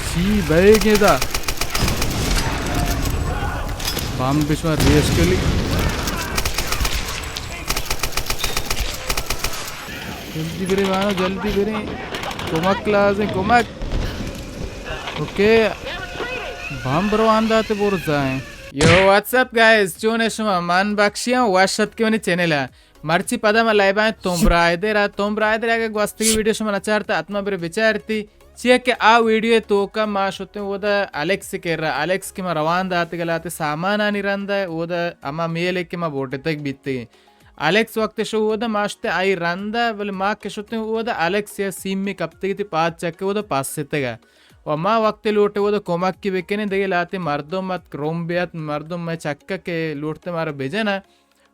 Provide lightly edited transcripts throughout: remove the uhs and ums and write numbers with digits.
چی بگه دا بام بشمار ریش کلی جلدی بریم مانو جلدی بریم کمک لازم کمک اوکی بام برو آنداته برو زاین Yo, what's up guys? چونه شما من بخشی ام واشت که منی چنل ہے مرچی پدا ما لایبان توم برایدر اگه گوستگی ویڈیو شما نچارتا اتما بره بچارتی چیه که آ ویڈیو توکا ما شدتیم او دا الیکس که را الیکس که ما روان داتی گلاتی سامانانی رنده او دا اما میله که ما بوٹه تک بیتی الیکس وقت شو او دا ما شدتی آئی رنده ولی ما که شدتیم او دا الیکس یا سیمی کپتی گی پاس چکه او دا پاس سیتگا و ما وقت لوٹے وہ کمک کی بکنی دیگه لاتی مردم مت کروم بیت مردم میں چکا که لوٹتے مارا بجنا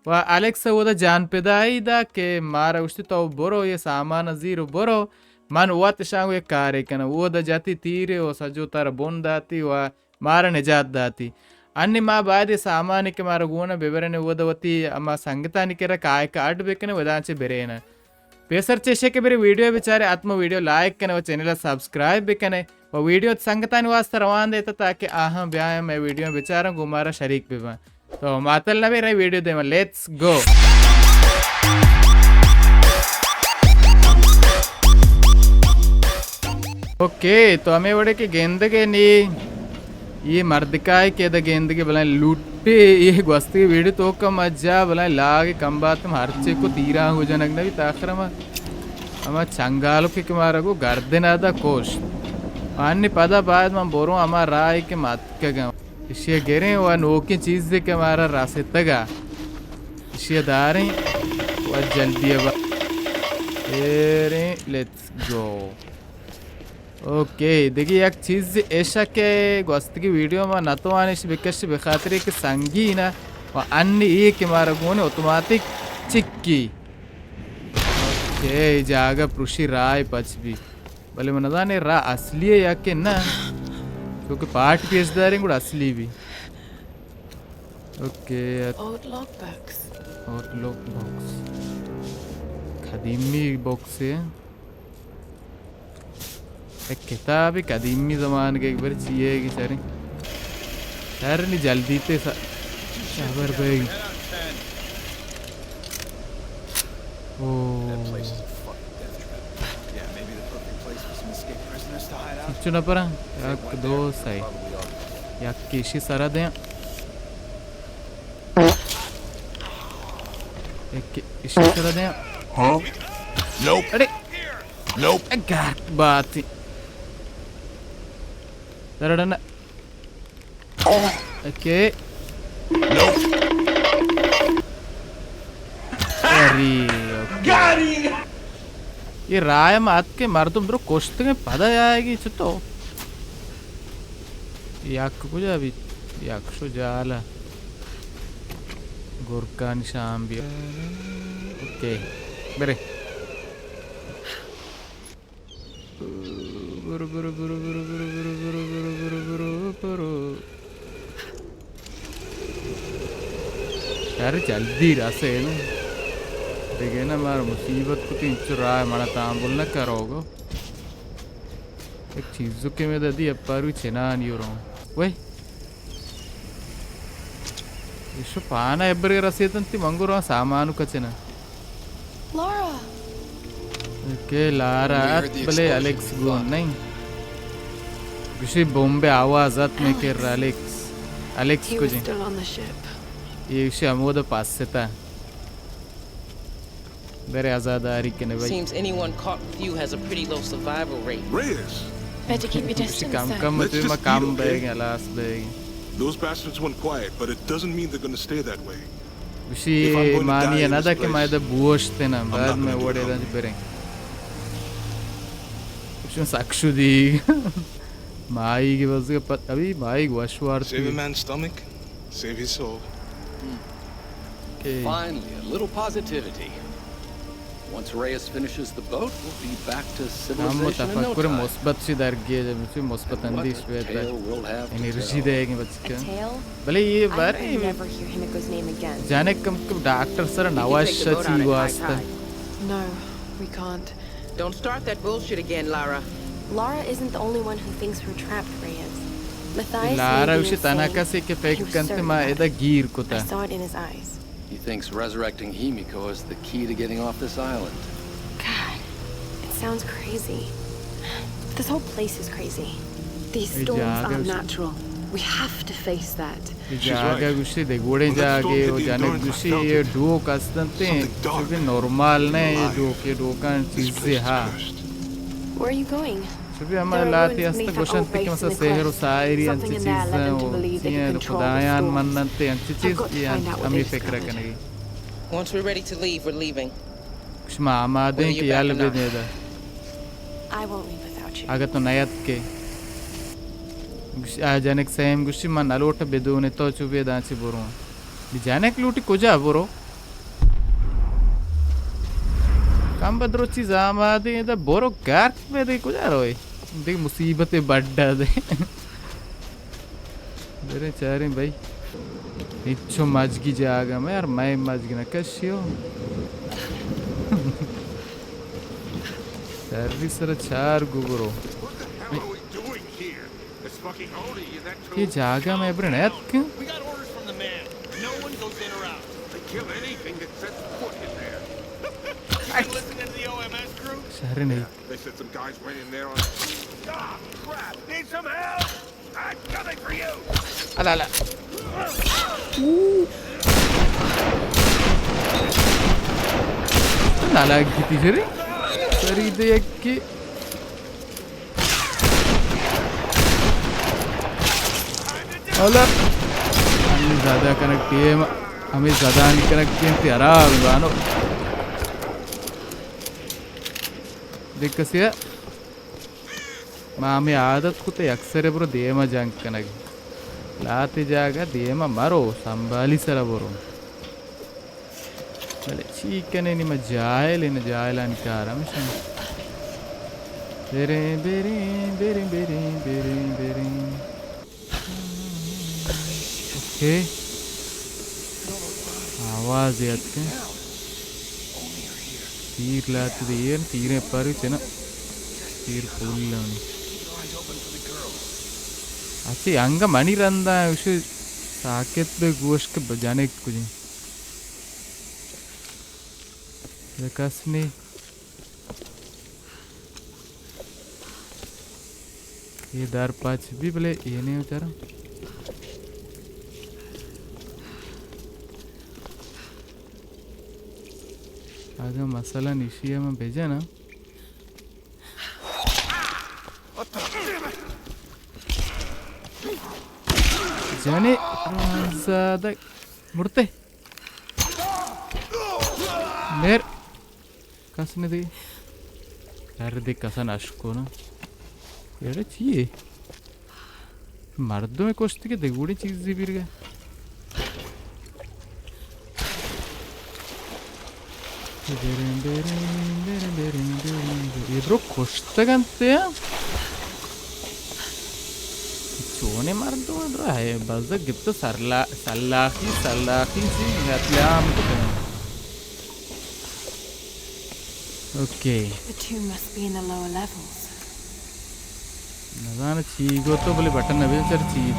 و الیکس وہ جان پیدایی دا که مارا اشتی تو برو یہ سامان زیرو برو من وقت شانگو یک کاری کنه وہ جاتی تیره و سجو تر بون داتی و مارا نجات داتی अन्य माँ बाद सामान्य के मारा गुना बेबरने वो दवती अम्मा संगीता निकेरा काय कार्ड बेकने वदांचे बेरेना पेसर चेशे के बेरे वीडियो बेचारे आत्म वीडियो लाइक कने वो चैनल सब्सक्राइब बेकने वो वीडियो संगीता निवास रवान देता ताकि आहा ब्याह मैं वीडियो बेचारा गुमारा शरीक बेबा तो मातल ना बेरे video they let's go okay तो हमें बड़े के गेंद के नहीं ये मर्दकाय के द गेंद के बला लूटे ये गोस्ती वीडियो तो का मजा बला लागे कम बात में हर चीज को तीरा हो जनक नबी ताखरा में हम चंगालो के मारा को गर्दन आदा कोश अन्य पदा बाद में बोरो हमारा राय के मत के गाँव इसे गिरे वह नोकी चीज दे के हमारा रास्ते तगा इसे दारे वह जल्दी अब लेट्स गो ओके देखिए एक चीज़ ऐसा के गोस्त की वीडियो में न तो आने से बिकश बेखातरी के संगी ना और अन्य ये के मारा गोने ऑटोमेटिक चिक्की ओके जागा प्रुषि राय पच भी भले मन दाने रा असली है या के ना क्योंकि पार्ट पीस दारिंग गुड़ असली भी ओके आउटलॉक बॉक्स खदीमी बॉक्स है एक किताब है कदीमी ज़माने के एक बार चाहिए कि सर नहीं जल्दी ते शहर पे चुना परा एक दो सही या किसी सारा दें एक किसी सारा दें हाँ अरे बात ही Darana. Okay. Nope. Very okay. ये राय मात के मार तुम ब्रो कोश्ते में पता आएगी चुतो याक कुछ अभी याक शो जाला गोरकान शाम भी ओके बेरे यार जल्दी रासे ना देखे ना मार मुसीबत को तीन चुरा है मारा तांबुल ना करोगे एक चीज़ों के में दादी अब पर भी चेना नहीं हो रहा हूँ वही इसको पाना एब्बर के रासे तंती मंगो रहा सामानु का चेना ओके लारा भले अलेक्स गुन नहीं किसी बॉम्बे आवाज़ात में कर रहा अलेक्स को जी ये इसे अमोद पास से था मेरे आज़ादारी के नवाई Seems anyone caught with you has a pretty low survival rate. Better keep your distance. काम मतलब मैं काम bag last bag Those bastards went quiet, but it doesn't mean they're going to stay that way. किसी मानिए ना था कि मैं इधर बुआश थे ना बाद में वो डेटा जी पेरें कुछ साक्षुदी माई की बस के पत अभी माई वशवार Save a man's stomach, save his soul. Finally, a little positivity. Once Reyes finishes the boat, we'll be back to civilization in no time. मुस्बत सी दरगिए जब मुझे मुस्बत अंदीश पे था एनर्जी देंगे बच्चे भले ये बार जाने कम डॉक्टर सर नवाज शची वास्ता No, we can't. Don't start that bullshit again, Lara. Lara isn't the only one who thinks we're trapped, Reyes. Matthias Lara may be ushi insane, tanaka se ke but fake he was kante certain ma of eda it. gear I kota. saw it in his eyes. He thinks resurrecting Himiko is the key to getting off this island. God, it sounds crazy. This whole place is crazy. These Hey, storms Jaga, aren't ushi- natural. We have to face that. Jaga gushi de gode Well, that storm jage hit o the janek endurance, I gushi felt ye it. duo kastante Something dark. be normal ne ye Alive. duo ke duo kan This cheeze place is ha cursed. Where are you going? Shobi ama There are lati ruins asta beneath an goshan old tik base masa in the seheru cliff. sairi anti Something in there cheeze led them to o believe they could tiya control the khudayan storms. mannante anti I've cheeze got to find out what ami they fikra discovered. kanagi Once we're ready to leave, we're leaving. kushma amade Well, ki you're yale back be now. deda I won't leave without you. aga to nayat ke gushi a janek same gushi man alota bedune to chube danchi boru di janek luti koja boro kam badro cheez amade da boro gark me de koja roy de musibate badda de मेरे चारे भाई इच्छो मजगी जागा मैं यार मैं मजगी ना कशियो service रा चार गुगरो What the hell are we doing here? It's fucking Oni, is that ये true? जागा मैं ब्रनेत क्यों We got orders from the man. No one goes in or out. They kill anything that sets foot in there. You been listening to the OMS crew? शहर नहीं They said some guys went in there on... Ah, crap! Need some help? I'm coming for you! अला अला नाला किती जरी तरी इथे एक की अला आम्ही ज़्यादा कनेक्ट किए हमें ज़्यादा नहीं कनेक्ट किए थे आराम बानो देख कैसे है मामी आदत कुते अक्सर है ब्रो देमा जंग कनेक्ट लाते जागा देमा मारो संभाली सरा बोरो चले चीकने नि म जायला निकारा मिशन बेरे बेरे बेरे बेरे बेरे बेरे ओके आवाज याद के तीर लाते दिए तीरे पर चना तीर फूल लानी अच्छी अंग मणि रंदा उसे साकेत पे गोश्त के बजाने कुछ कसने ये दार पाँच भी भले ये नहीं उतारा आगे मसाला निशिया में भेजा ना जाने ज़्यादा मुड़ते मेर कसने दे यार दे कसन अशको ना यार चाहिए मर्दों में कोश्ती के देगुड़ी चीज़ दी फिर गए ये ब्रो कोश्ता करते हैं चोने मर्दों में ब्रो है बस गिफ्ट सल्लाखी सी गतलाम okay The tomb must be in the lower levels. नज़ाना चीगो तो बोले बटन अभी चल चीज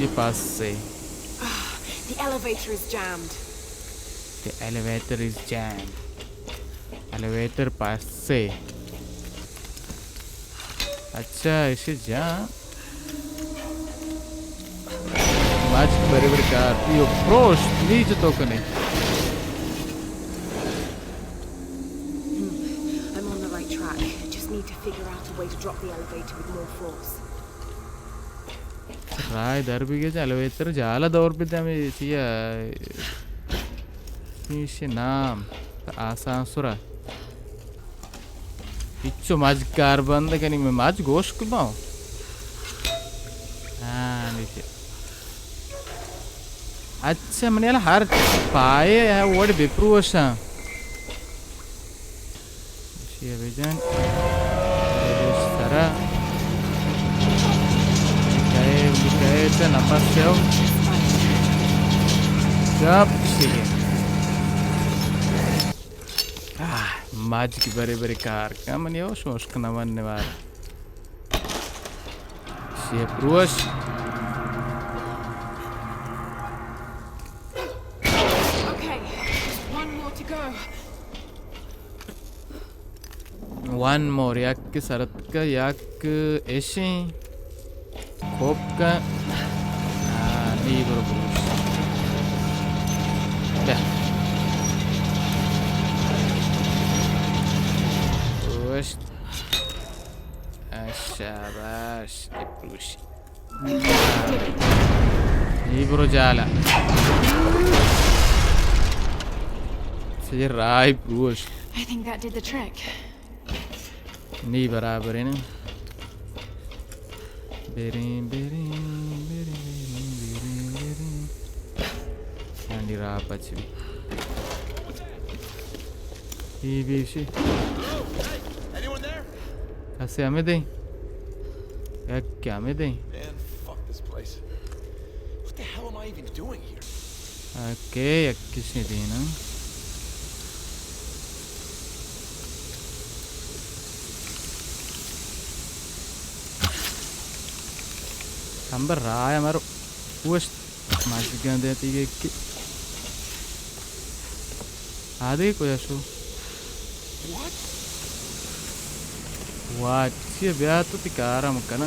ये पास से The elevator is jammed. The elevator is jammed. Elevator पास से अच्छा इसे जा माच बराबर कार यो प्रोश नीचे तो कने I'm on the right track. Just need to figure out a way to drop the elevator with more force. राय दर भी के elevator जाला दौर पे तो हमें चाहिए इसे नाम आसान सुरा इच्चो माज कार बंद कनी में माज गोश्त कुबाओ हाँ नीचे अच्छा मैंने यार हर पाए है वर्ड विप्रूवशा ये विजन सारा निकाय तो नपास जाओ जब सीखे Magic bere car. Come on, yo, shosh kana manne wala. She brush. Okay, one more to go. One more. Yak sarat ka yak eshi. Khop ka. Nee bro brush. Yeah. Shabash, brush. Libro jala. Say right, brush. I think that did the trick. Nee barabar hai na. Beri. Andi rapachi. Bishi. Anyone there? Kaise hame dein? Kya hame dein? Man, fuck this place. What the hell am I even doing here? Okay, kisne dena. Number raya maro. Push. Magic gande tige ki. Ade ko yashu. What? Sia beato ti cara makana.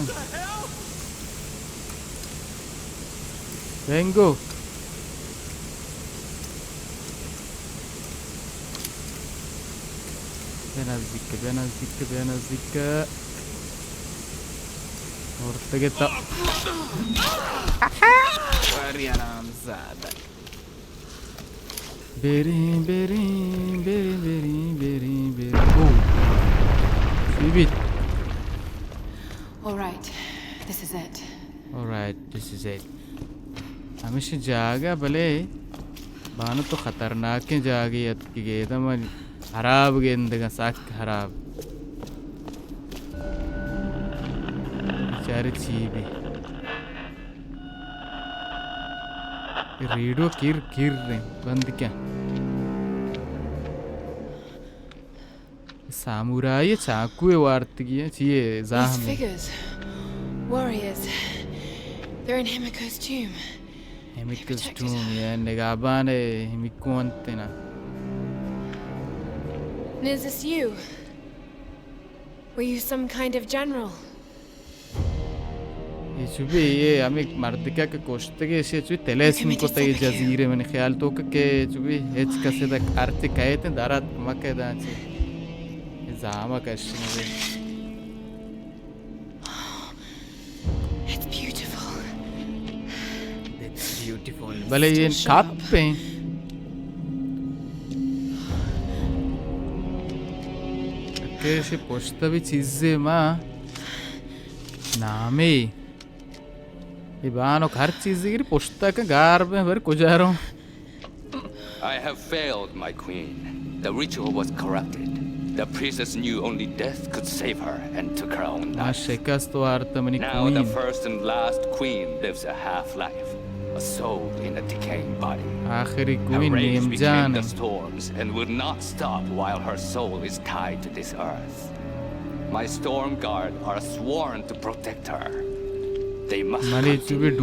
Vengo. Benazik. Ortegeta. Very aramzada. Very. Oh. Leave it. All right, this is it. Alright, this is it. हमेशा जागा भले बानो तो खतरनाक है जागी यत की गेदा मन खराब गेंद का साक खराब बेचारे चीबे रेडियो किर रहे बंद क्या सामुराई चाकू है वार्त की है चाहिए These figures, warriors, they're in Himiko's tomb. Himiko's tomb, yeah, negabane Himiko antena. And is this you? Were you some kind of general? ये चुबी ये हमें मर्दिका के कोष्टे के ऐसे चुबी तेलेस्म को तय जज़ीरे मैंने ख्याल तो के चुबी हेच कैसे तक आर्थिक कहे थे दारात मक्के दांचे जामा कैसे It's beautiful. It's beautiful. भले ये काप पे कैसे पोष्टा भी चीज़ें माँ नामे ये बानो हर चीज़ की पोष्टा का गार में भर कुजारों I have failed, my queen. The ritual was corrupted. The priestess knew only death could save her and took her own life. Now the first and last queen lives a half-life, a soul in a decaying body. A rage between the storms and will not stop while her soul is tied to this earth. My storm guard are sworn to protect her. They must continue. The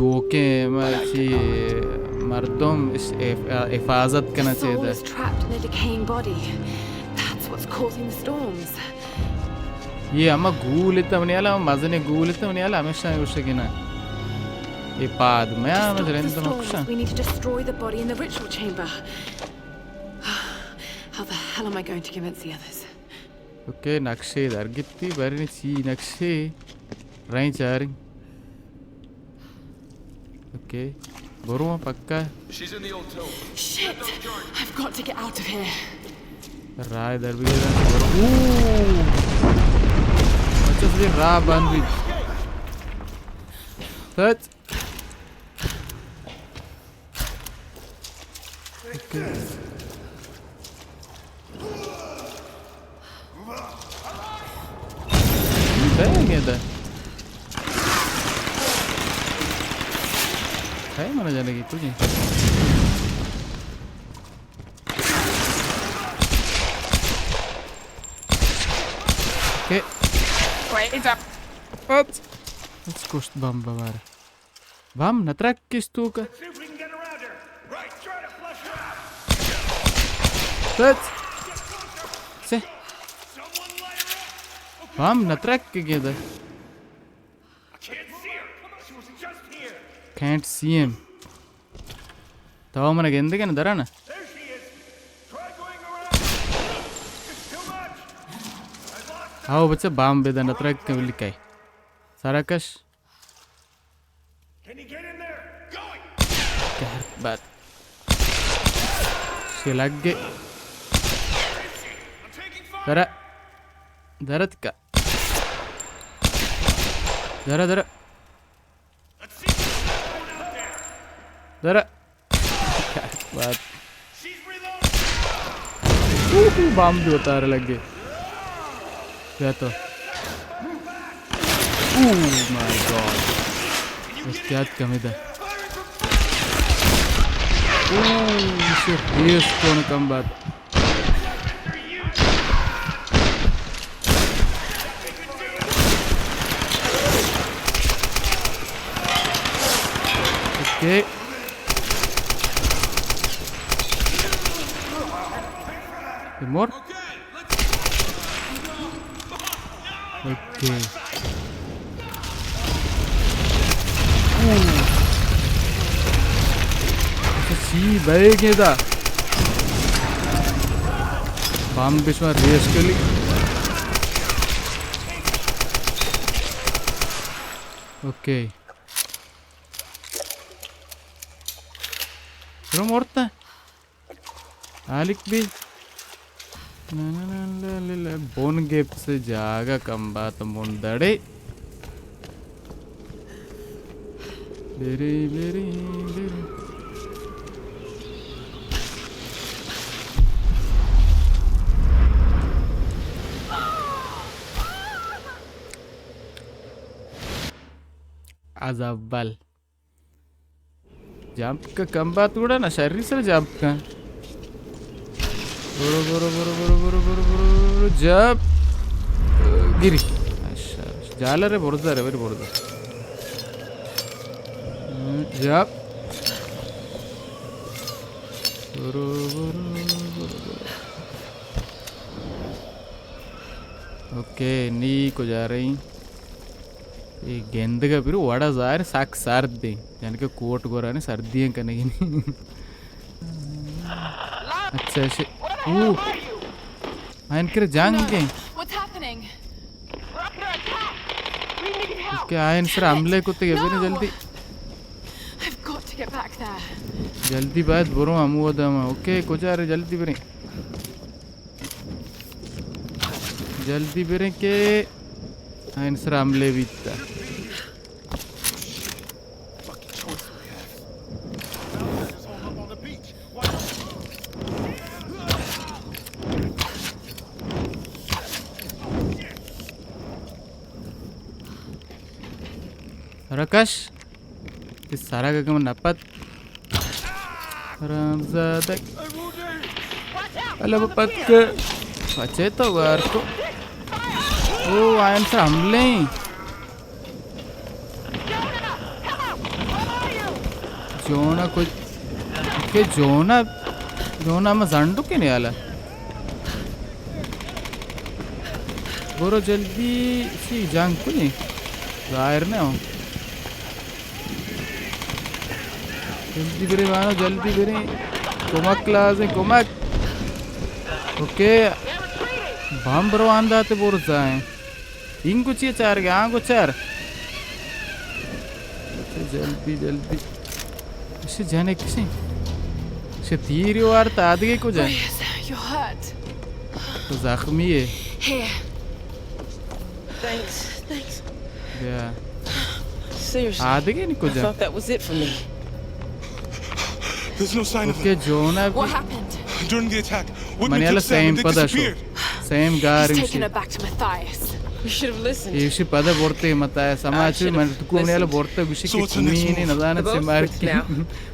soul is trapped in a decaying body. That's what's causing the storms. ये अम्मा गूल इतना बनिया ला मज़ने गूल इतना बनिया ला हमेशा ये उसे किना ये पाद में आ मैं जरेंद्र तो नक्शा We need to destroy the body in the ritual chamber. How the hell am I going to convince the others? Okay, नक्शे इधर कितनी बारी ने ची नक्शे राइन चारिंग Okay, बोरूँ पक्का She's in the old tomb. Shit! I've got to get out of here. राय इधर भी इधर अच्छा से राह बंद भी सच Dang it! है mana जाने की तुझे اوكي Wait up. Let's go بامبا بارا بام نتركز توكا See if we can get around her. Right, try to flush her out. بس سه Someone light her up. بام نترك كده I can't see her. She was just here. can't see him తవ మనకి ఎందుకని ధరనా There she is. Try going around. It's too much. I lost आओ बच्चा balm बेदा नतरक के लिखाई साराकश Can you get in there? Going. क्या बात शिलग गे I'm taking fire. धरा धरत का धरा धरा Let's see what's going out there. धरा क्या बात She's reloading. बाम भी उतार लग गए क्या तो माय गॉड क्या कमी था ये कौन कम बात ओके more okay सी बैगेदा बाम बिस्वा रेस के लिए ओके रूम औरता आलिक भी बोन गेप से जागा कम बात मुंदड़े बेरी बेरी बेरी अज़अव्वल जंप का कम बात उड़ा ना शरीर से जंप का बोरो बोरो बोरो बोरो बोरो बोरो बोरो जंप गिरी अच्छा जाला रे बोरदा रे वेरी बोरदा जंप बोरो बोरो बोरो ओके नी को जा रही ये गेंद का फिर वड़ा जार साक सर्दी यानी कि कोट गोरा ने सर्दियाँ करने की नहीं अच्छा ऐसे आयन कर जाएंगे What's happening? क्या आयन सर हमले को तो ये भी नहीं जल्दी I've got to get back there. जल्दी बात बोलो हम वो दम ओके कुछ आ रहे जल्दी बने जल्दी बने के आयन सर हमले भी था रकाश इस सारा का कम नपत रामज़ादा अल्लाह पत के बचे तो वार को ओ आयन से हमले जोना कुछ के जोना जोना में ज़ंडू के नहीं आला बोरो जल्दी सी जांग को नहीं जाहिर ना हो जल्दी बेरे मानो जल्दी बेरे कोमक क्लास है कोमक ओके बाम बरो आंदा ते बोर जाए इन कुछ ये चार के आँ कुछ चार जल्दी जल्दी इसे जाने किसे इसे तीरी वार तादगे को जाए You're hurt. तो ज़ख्मी है Here. Thanks. Thanks. या Seriously. आदगे नहीं को I जाए thought that was it for me. There's no sign of okay जोना What happened? them. During the attack, Woodman मनियाला took Sam Sam and they पदा शो disappeared. सेम गार He's इमशी taken her back to Matthias. We should have listened. इमशी पदा बोलते मत आया समाज में मन तो कोने वाला बोलते विषय So की what's the next कुमीने move? Nazan They're से both मार sick की now.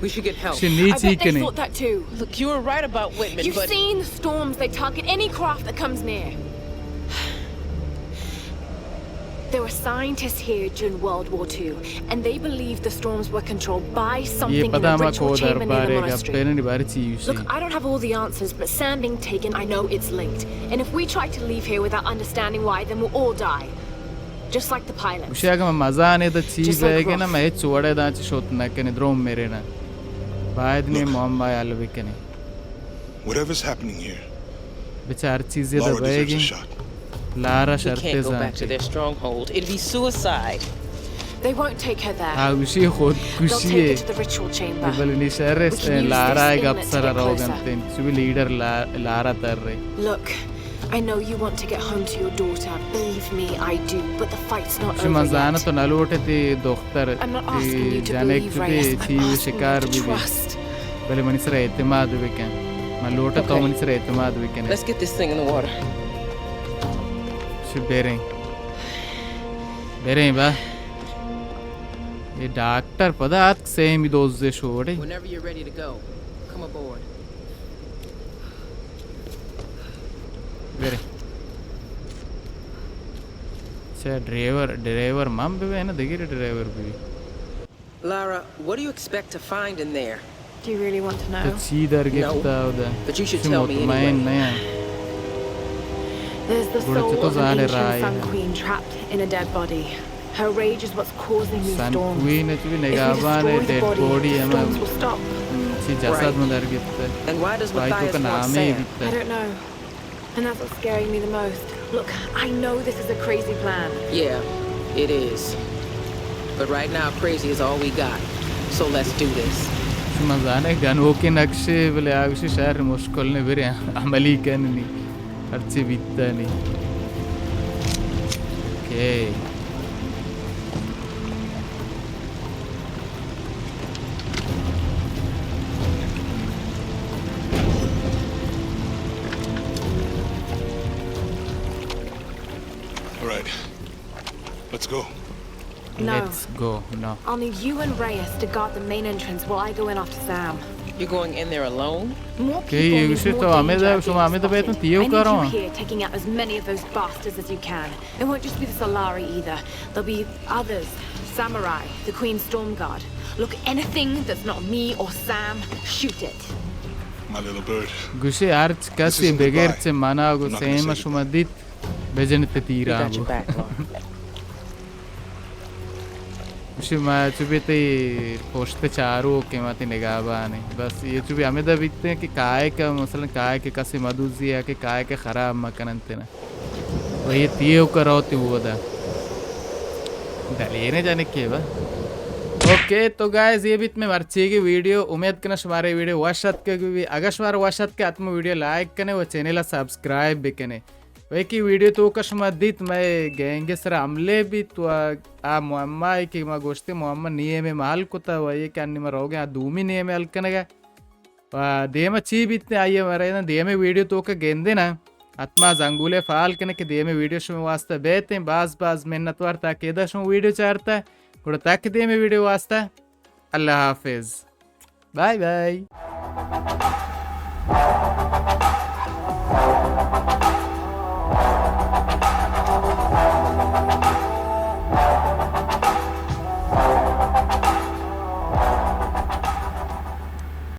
We should get help. इसे I नीचे bet के they नहीं thought that too. Look, you were right about Whitman, You've but seen the storms. They target any craft that comes near. There were scientists here during World War II, and they believed the storms were controlled by ये something in पता a हमारा ritual को chamber near the दरबार का monastery. पहले नहीं बारी चीज़ Look, I don't have all the answers, but Sam being taken, I know it's linked. And if we try to leave here without understanding why, then we'll all die. Just like the pilots. उसे अगर मैं मज़ा आने तो चीज़ Just like है कि ना Roth. मैं चुवाड़े दांच शोत ना कने द्रोम मेरे ना बाद में मोहम्मद आल बिकने Whatever's happening here, बेचार चीज़ें Laura दबाएगी deserves a shot. Lara We शर्ते can't go back to जाते their stronghold. It'd be suicide. They won't take her there. हाँ उसी खुद They'll खुशी take है her to the ritual chamber. बल निशर We can use Lara this एक inlet to Apsara get रोगन closer. तेन सुबह लीडर लारा तर रहे Look, I know you want to get home to your daughter. Believe me, I do. But the fight's not उसे over मज़ाना yet. तो नलूटे थी दोख्तर I'm not asking you to जाने believe, की Reyes. थी I'm शिकार asking भी you to भी trust. बले मनीसर एतमाद बिकन मलोटा तो Okay. मनीसर एतमाद बिकने Let's get this thing in the water. उसे बेरें बा ये डॉक्टर पता आज सेम ही दोस्त जे छोड़े Whenever you're ready to go, come aboard. बेरे अच्छा ड्राइवर मम भी है ना देखिए ड्राइवर भी Lara, what do you expect to find in there? Do you really want to तो know? चीदर गिफ्ता उधर But you should tell me मुतमईन anyway. नहीं है There's the Buddha soul to of zale an ancient rai Sun hai. Queen trapped in a dead body. Her rage is what's causing these sun storms. क्वीन है चुभी If we निगाहबान है destroy the dead body, body the है storms मैं will stop. सी जसाद में दर गिफ्ता And why does भाई तो Matthias का want नाम ही Sam? I गिफ्ता don't know. And that's what's scaring me the most. Look, I know this is a crazy plan. Yeah, it is. But right now, crazy is all we got. So let's do this. मज़ाना है गनों के नक्शे बोले आगे शहर मुश्किल ने फिर अमली करने नहीं हर चीज़ बीतता नहीं okay All right, let's go. No. Let's go no I'll need you and Reyes to guard the main entrance while I go in after Sam. You're going in there alone? More Okay, people you means should more tell danger Amida- of being so Amida spotted. betul tiup I need karo. you here taking out as many of those bastards as you can. It won't just be the Solari either. There'll be others. Samurai, the Queen's Storm Guard. Look, anything that's not me or Sam, shoot it. My little bird. गुशे आर्च कैसे isn't बगैर goodbye. से माना go I'm not gonna same say शुमादित बेजन ते We तीरा got your back, Laura. गुशे मैं चुबे ते पोस्टे चारों के माती निगाहबान है बस ये चुबे हमें दा बिकते हैं कि काय का मसलन काय के कैसे मधुजी है कि काय के खराब मकनंते ना वही तीयों करो ती वो दा लेने जाने के बा ओके तो गाइस ये बीत में मर्ची की वीडियो उम्मीद करना हमारे वीडियो वाशत के भी अगर हमारे वाशत के आत्म वीडियो लाइक करने वो चैनल सब्सक्राइब भी करने वही की वीडियो तो कशमदित मैं गएंगे सर हमले भी तो आ मुअम्मा है कि मैं गोश्ते मुअम्मा निये में माल को था वही क्या नहीं मर हो गया दूमी निये में अलकने का दे में ची बीतने आइए मरे ना दे में वीडियो तो का गेंदे ना आत्मा जंगूले फाल करने के दे में वीडियो शो में वास्ता बेहते हैं बाज मेहनत वार्ता केदा शो वीडियो चाहता है थोड़ा ताकि दे में वीडियो वास्ता अल्लाह हाफिज बाय बाय